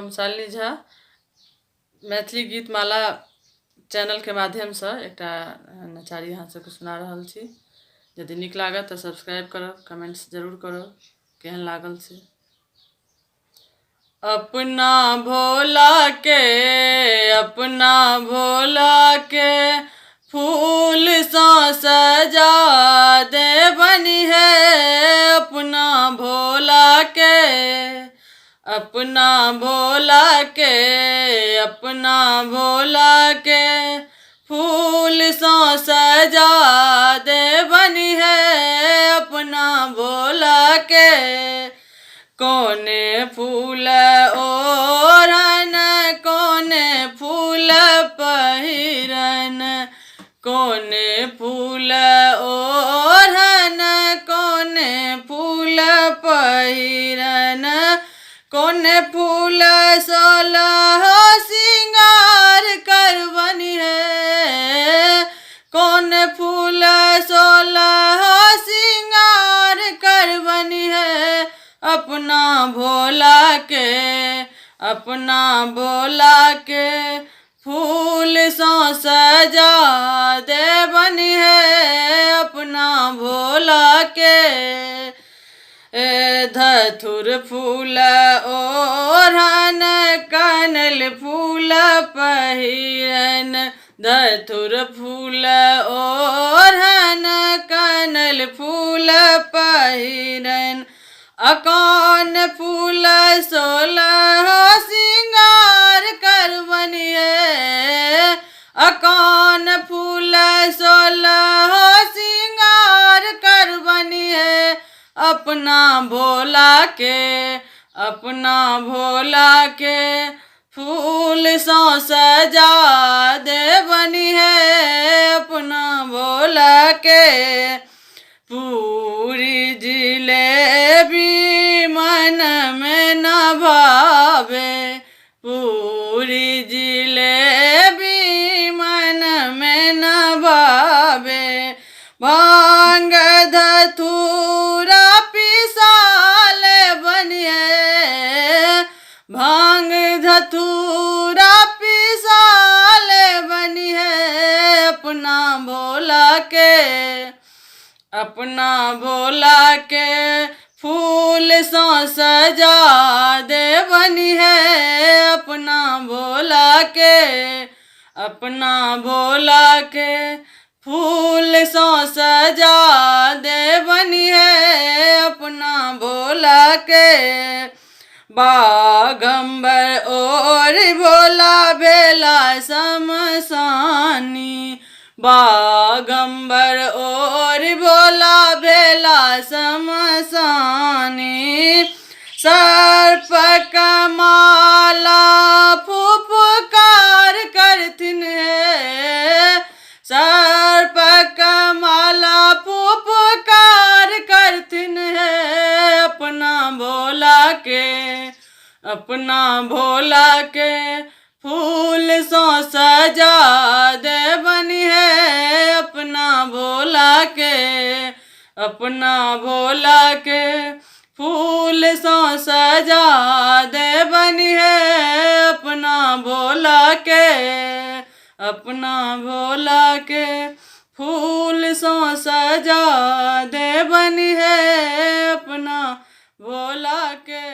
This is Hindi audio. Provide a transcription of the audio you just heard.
हम शालिनी झा मैथिली गीतमाला चैनल के माध्यम से एक नचारी अहाँ सबके सुना रहल छी। यदि नीक लागत तो सब्सक्राइब करब, कमेंट्स जरूर करब केहन लागल से। अपना भोला के फूल सा सजा दे बनी है। अपना भोला के फूल सा सजा दे बनी है। अपना भोला के कोने फूल ओढ़न, कोने फूल पहिरन, कोने फूल ओढ़न, कोने फूल पहिरन, कोने फूल सोलह सिंगार कर बनी है। कोने फूल सोलह सिंगार कर बनी है। अपना भोला के फूल सो सजा दे बनी है। अपना भोला के धतुर फूल ओढ़न, कनैल फूल पहिरन, धतुर फूल ओढ़न, कनैल फूल पहिरन, अकान फूल सोलह सिंगार कर बनी है। अकान फूल सोलह सिंगार कर बनी है। अपना भोला के फूल सो सजा दे बनी है। अपना भोला के पूरी जिलेबी मन में न भावे, पूरी जिलेबी मन में न भावे, भांग धतूरा पिसाल बनिए, भांग धतूरा पिसाल बनी है। अपना भोला के फूल सो सजा दे बनी है। अपना भोला के फूल सो सजा दे बनी है। अपना भोला के बागंबर और भोला बेला समसानी, बागंबर और भोला बेला समसानी, सर्प कमाला फुफकार करथिन है। सर्प कमाला फुफकार करथिन है। अपना भोला के फूल सो सजा दे बनी है। अपना भोला के फूल सो सजा दे बनी है। अपना भोला के फूल सो सजा दे बनी है। अपना भोला के।